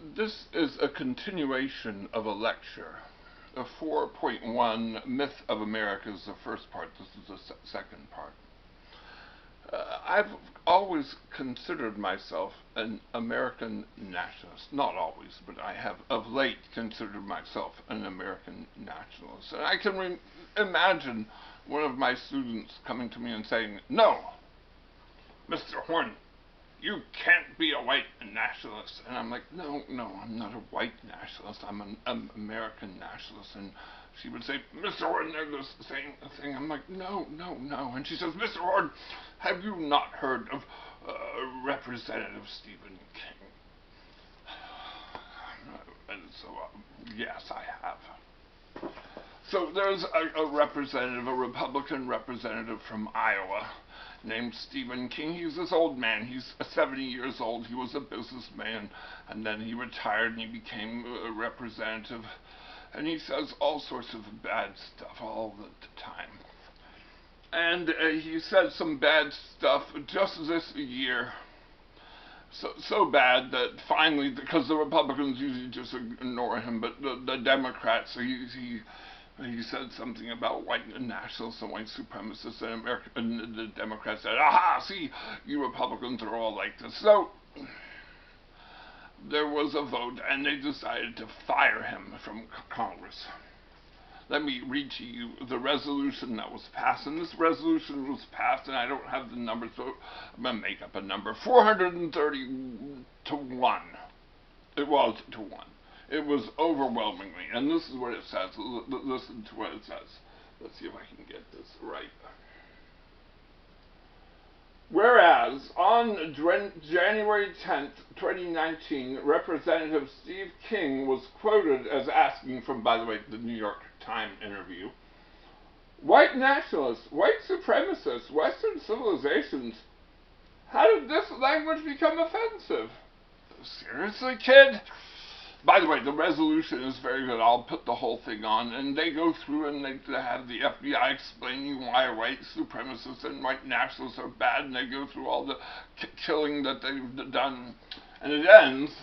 This is a continuation of a lecture. A 4.1 Myth of America is the first part. This is the second part. I've always considered myself an American nationalist. Not always, but I have of late considered myself an American nationalist. And I can imagine one of my students coming to me and saying, "No, Mr. Horne, you can't be a white nationalist." And I'm like, no, I'm not a white nationalist. I'm an American nationalist. And she would say, "Mr. Horne, they're the same thing." I'm like, no. And she says, "Mr. Horne, have you not heard of Representative Stephen King?" And so, yes, I have. So there's a representative, a Republican representative from Iowa, named Stephen King. He's this old man. He's 70 years old. He was a businessman, and then he retired and he became a representative. And he says all sorts of bad stuff all the time. And he said some bad stuff just this year. So bad that finally, because the Republicans usually just ignore him, but the Democrats, he said something about white nationalists and white supremacists, and the Democrats said, "Aha, see, you Republicans are all like this." So there was a vote, and they decided to fire him from Congress. Let me read to you the resolution that was passed. And this resolution was passed, and I don't have the number, so I'm going to make up a number. 430 to 1. It was to 1. It was overwhelmingly. And this is what it says. Listen to what it says. Let's see if I can get this right. Whereas, on January 10th, 2019, Representative Steve King was quoted as asking from, by the way, the New York Times interview, "White nationalists, white supremacists, Western civilizations, how did this language become offensive?" Seriously, kid? By the way, the resolution is very good. I'll put the whole thing on, and they go through and they have the FBI explaining why white supremacists and white nationalists are bad, and they go through all the killing that they've done. And it ends,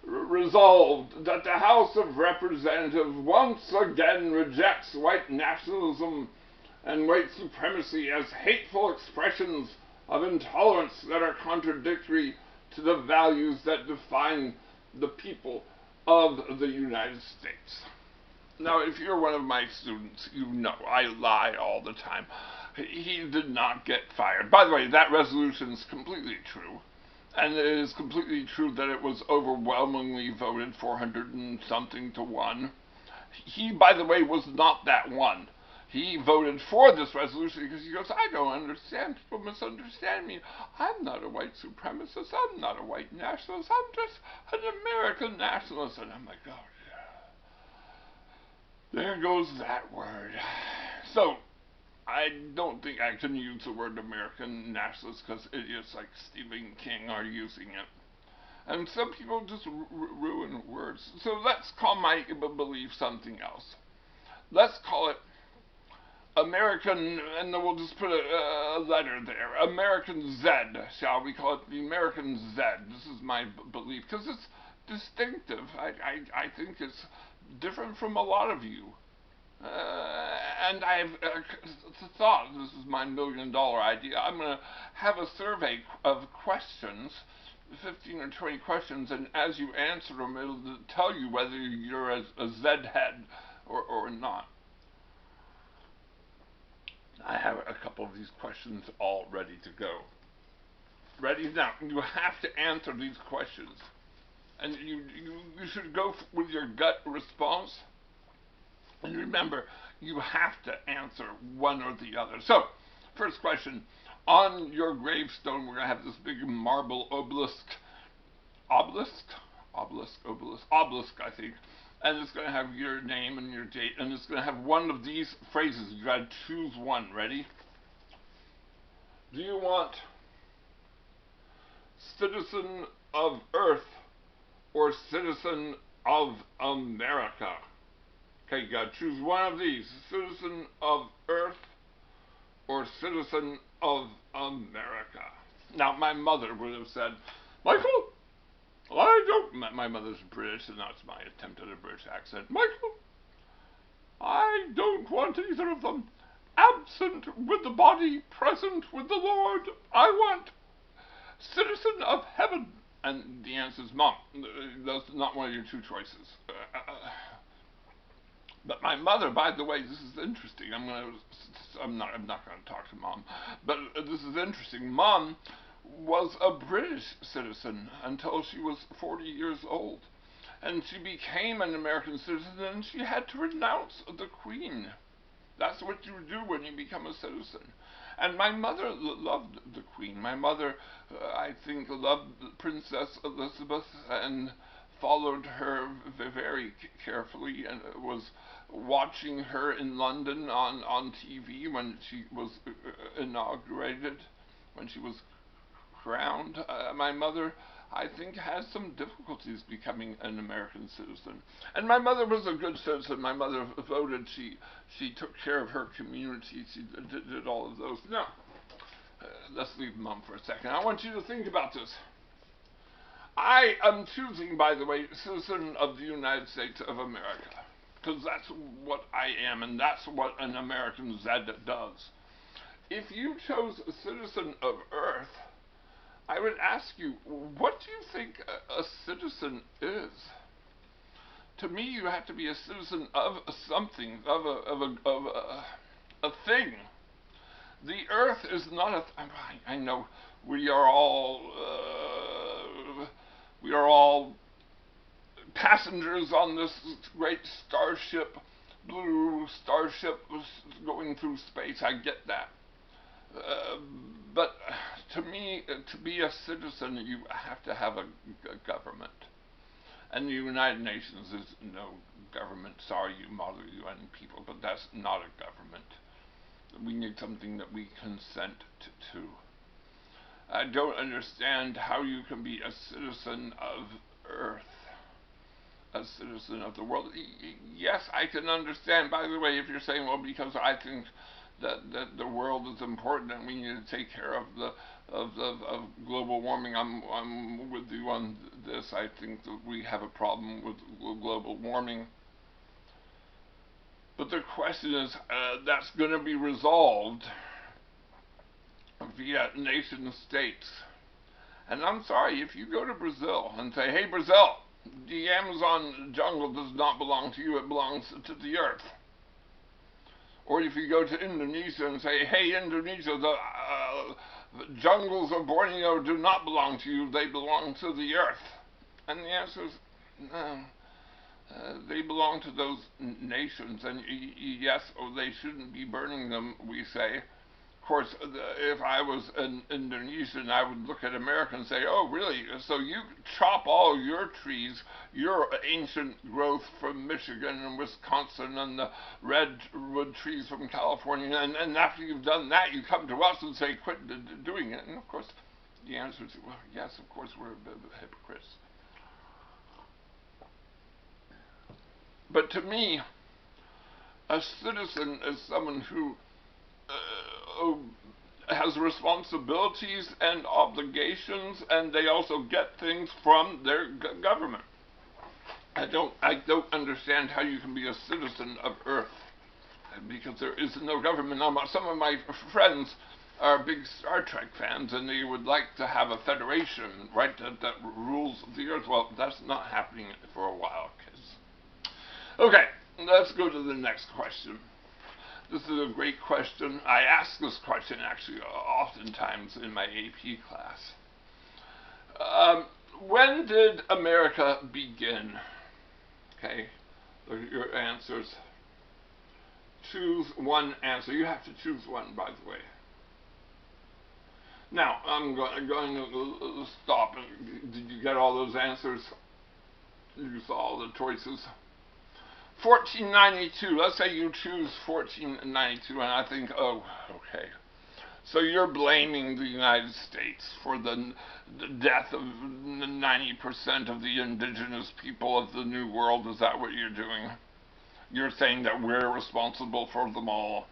"Resolved that the House of Representatives once again rejects white nationalism and white supremacy as hateful expressions of intolerance that are contradictory to the values that define the people of the United States." Now, if you're one of my students, you know I lie all the time. He did not get fired. By the way, that resolution is completely true. And it is completely true that it was overwhelmingly voted 400 and something to 1. He, by the way, was not that one. He voted for this resolution because he goes, "I don't understand. People misunderstand me. I'm not a white supremacist. I'm not a white nationalist. I'm just an American nationalist." And I'm like, oh, yeah. There goes that word. So, I don't think I can use the word American nationalist because idiots like Stephen King are using it. And some people just ruin words. So let's call my belief something else. Let's call it American, and then we'll just put a letter there. American Z, shall we call it the American Z? This is my belief, because it's distinctive. I think it's different from a lot of you. And I've thought, this is my $1 million idea, I'm going to have a survey of questions, 15 or 20 questions, and as you answer them, it'll tell you whether you're a Z-head or not. I have a couple of these questions all ready to go. Ready? Now, you have to answer these questions. And you should go with your gut response. And remember, you have to answer one or the other. So, first question. On your gravestone, we're going to have this big marble obelisk. Obelisk, I think. And it's going to have your name and your date, and it's going to have one of these phrases. You got to choose one. Ready? Do you want citizen of Earth or citizen of America? Okay, you got to choose one of these. Citizen of Earth or citizen of America. Now, my mother would have said, "Michael, I don't. My mother's British, and that's my attempt at a British accent. Michael, I don't want either of them. Absent with the body, present with the Lord. I want citizen of heaven. And the answer is Mom. That's not one of your two choices. But my mother, by the way, this is interesting. I'm not going to talk to Mom, but this is interesting. Mom was a British citizen until she was 40 years old, and she became an American citizen, and she had to renounce the Queen. That's what you do when you become a citizen. And my mother loved the Queen. My mother, I think, loved Princess Elizabeth and followed her very carefully, and was watching her in London on TV when she was inaugurated, when she was crowned. My mother, I think, has some difficulties becoming an American citizen. And my mother was a good citizen. My mother voted. She took care of her community. She did all of those. Now, let's leave Mom for a second. I want you to think about this. I am choosing, by the way, citizen of the United States of America, because that's what I am, and that's what an American Zed does. If you chose a citizen of Earth, I would ask you, what do you think a citizen is? To me, you have to be a citizen of something, of a thing. The Earth is not a. I know we are all passengers on this great starship, blue starship going through space. I get that. But to me, to be a citizen, you have to have a government. And the United Nations is no government. Sorry, you model UN people, but that's not a government. We need something that we consent to. I don't understand how you can be a citizen of Earth, a citizen of the world. Yes, I can understand. By the way, if you're saying, well, because I think that the world is important and we need to take care of global warming, I'm with you on this. I think that we have a problem with global warming. But the question is, that's going to be resolved via nation states. And I'm sorry, if you go to Brazil and say, hey Brazil, the Amazon jungle does not belong to you, it belongs to the earth. Or if you go to Indonesia and say, hey Indonesia, the jungles of Borneo do not belong to you, they belong to the earth. And the answer is, no. They belong to those nations, and yes, they shouldn't be burning them, we say. Of course, if I was an Indonesian, I would look at America and say, oh, really? So you chop all your trees, your ancient growth from Michigan and Wisconsin and the redwood trees from California, and after you've done that, you come to us and say, quit doing it. And of course, the answer is, well, yes, of course, we're hypocrites. But to me, a citizen is someone who has responsibilities and obligations, and they also get things from their government. I don't understand how you can be a citizen of Earth, because there is no government. Now, some of my friends are big Star Trek fans, and they would like to have a federation, right, that rules the Earth. Well, that's not happening for a while, kids. Okay, let's go to the next question. This is a great question. I ask this question actually oftentimes in my AP class. When did America begin? Okay, those are your answers. Choose one answer. You have to choose one, by the way. Now, I'm going to stop. Did you get all those answers? You saw all the choices? 1492. Let's say you choose 1492, and I think, oh, okay. So you're blaming the United States for the death of 90% of the indigenous people of the New World. Is that what you're doing? You're saying that we're responsible for them all.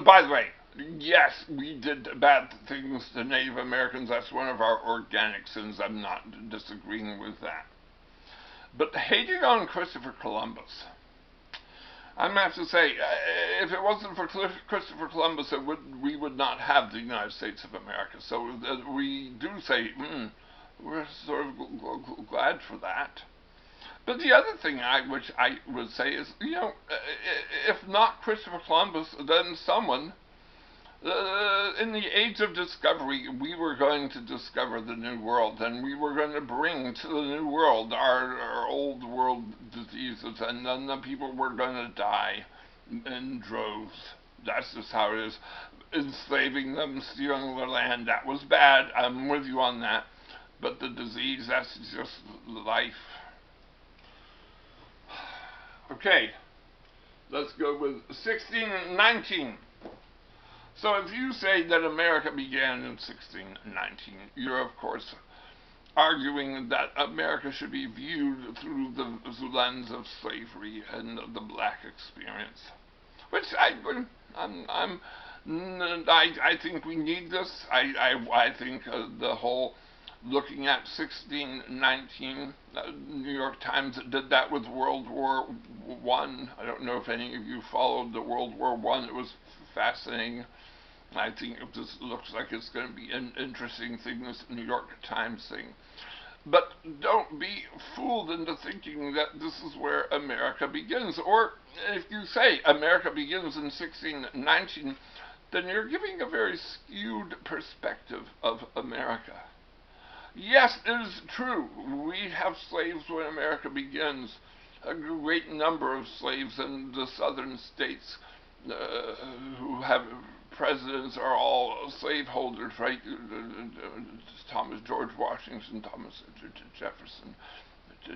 By the way, Yes, we did bad things to Native Americans. That's one of our organic sins. I'm not disagreeing with that. But hating on Christopher Columbus, I'm going to have to say, if it wasn't for Christopher Columbus, we would not have the United States of America. So we do say, we're sort of glad for that. But the other thing which I would say is, if not Christopher Columbus, then someone, in the age of discovery, we were going to discover the New World, and we were going to bring to the New World our old world diseases, and then the people were going to die in droves. That's just how it is. Enslaving them, stealing their land, that was bad. I'm with you on that. But the disease, that's just life. Okay, let's go with 1619. So if you say that America began in 1619, you're of course arguing that America should be viewed through the lens of slavery and the black experience, which I think we need this. I think the whole looking at 1619, New York Times did that with World War One. I don't know if any of you followed the World War One. It was fascinating. I think this looks like it's going to be an interesting thing, this New York Times thing. But don't be fooled into thinking that this is where America begins. Or if you say America begins in 1619, then you're giving a very skewed perspective of America. Yes, it is true. We have slaves when America begins. A great number of slaves in the southern states who have presidents are all slaveholders, right? George Washington, Thomas Jefferson,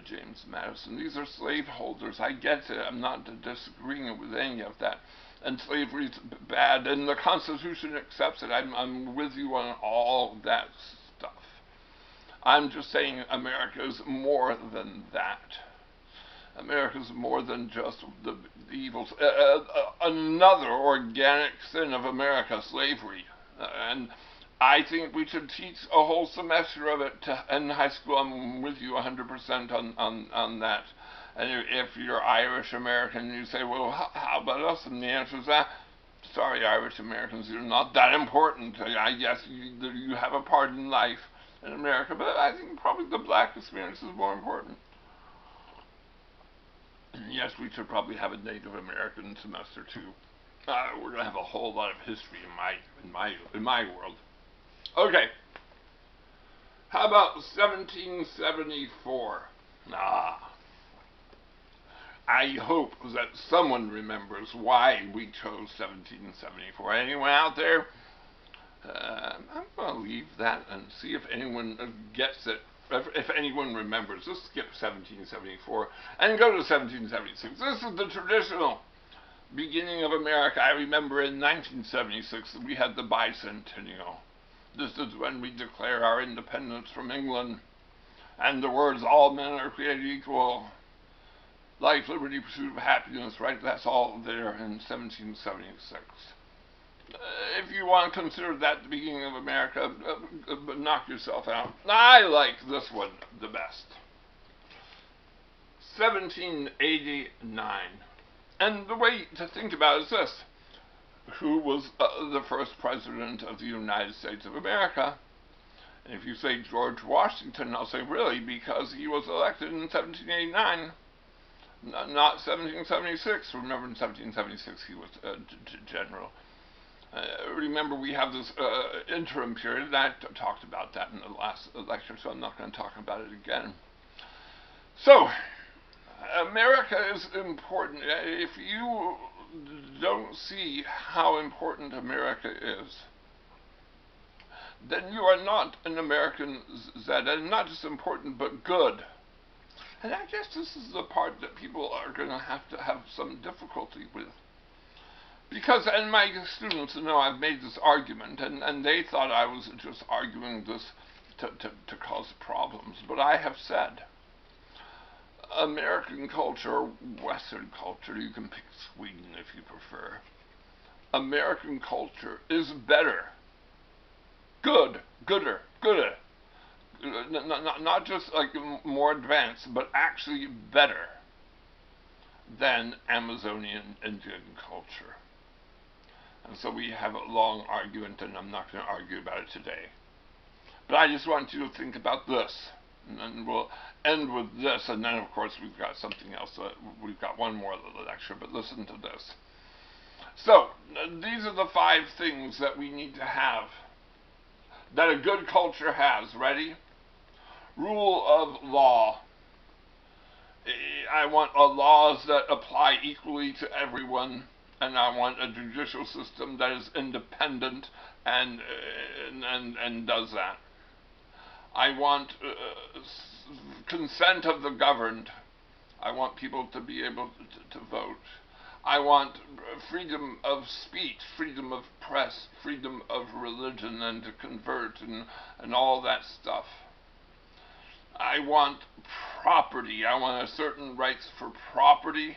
James Madison. These are slaveholders. I get it. I'm not disagreeing with any of that. And slavery is bad, and the Constitution accepts it. I'm with you on all that stuff. I'm just saying America is more than that. America is more than just the evils. Another organic sin of America, slavery. And I think we should teach a whole semester of it in high school. I'm with you 100% on that. And if you're Irish American, you say, well, how about us? And the answer is that, sorry, Irish Americans, you're not that important. Yes, you have a part in life in America, but I think probably the black experience is more important. Yes, we should probably have a Native American semester too. We're gonna have a whole lot of history in my world. Okay. How about 1774? I hope that someone remembers why we chose 1774. Anyone out there? I'm going to leave that and see if anyone gets it. If anyone remembers, let's skip 1774 and go to 1776. This is the traditional beginning of America. I remember in 1976 we had the bicentennial. This is when we declare our independence from England, and the words "all men are created equal, life, liberty, pursuit of happiness," right? That's all there in 1776. If you want to consider that the beginning of America, knock yourself out. I like this one the best. 1789. And the way to think about it is this. Who was the first president of the United States of America? And if you say George Washington, I'll say, really? Because he was elected in 1789, not 1776. Remember, in 1776 he was general. Remember, we have this interim period, and I talked about that in the last lecture, so I'm not going to talk about it again. So, America is important. If you don't see how important America is, then you are not an American Zed, and not just important, but good. And I guess this is the part that people are going to have some difficulty with. Because, and my students know I've made this argument, and they thought I was just arguing this to cause problems. But I have said, American culture, Western culture, you can pick Sweden if you prefer, American culture is better, gooder, not just like more advanced, but actually better than Amazonian Indian culture. And so we have a long argument, and I'm not going to argue about it today. But I just want you to think about this, and then we'll end with this, and then of course we've got something else. We've got one more lecture, but listen to this. So, these are the 5 things that we need to have, that a good culture has. Ready? Rule of law. I want laws that apply equally to everyone, and I want a judicial system that is independent and does that. I want consent of the governed. I want people to be able to vote. I want freedom of speech, freedom of press, freedom of religion, and to convert, and all that stuff. I want property. I want certain rights for property.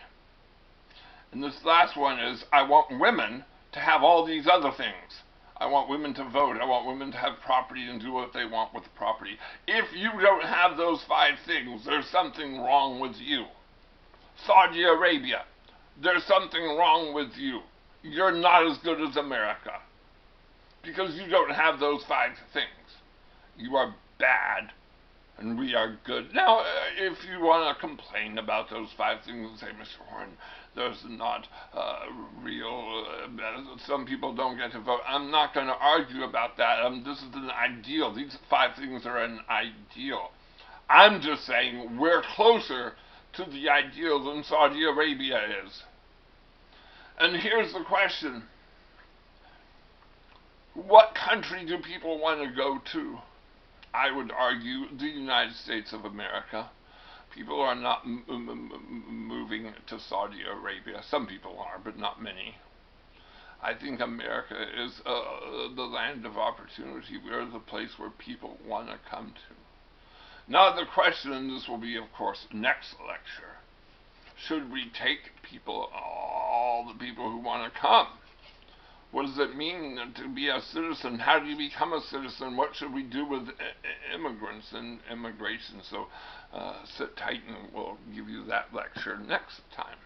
And this last one is, I want women to have all these other things. I want women to vote. I want women to have property and do what they want with the property. If you don't have those 5 things, there's something wrong with you. Saudi Arabia, there's something wrong with you. You're not as good as America, because you don't have those 5 things. You are bad, and we are good. Now, if you want to complain about those 5 things and say, Mr. Horne, there's not real, some people don't get to vote, I'm not going to argue about that. This is an ideal. These 5 things are an ideal. I'm just saying we're closer to the ideal than Saudi Arabia is. And here's the question. What country do people want to go to? I would argue the United States of America. People are not moving to Saudi Arabia. Some people are, but not many. I think America is the land of opportunity. We are the place where people want to come to. Now the question, and this will be, of course, next lecture, should we take people, all the people who want to come? What does it mean to be a citizen? How do you become a citizen? What should we do with immigrants and immigration? So sit tight and we'll give you that lecture next time.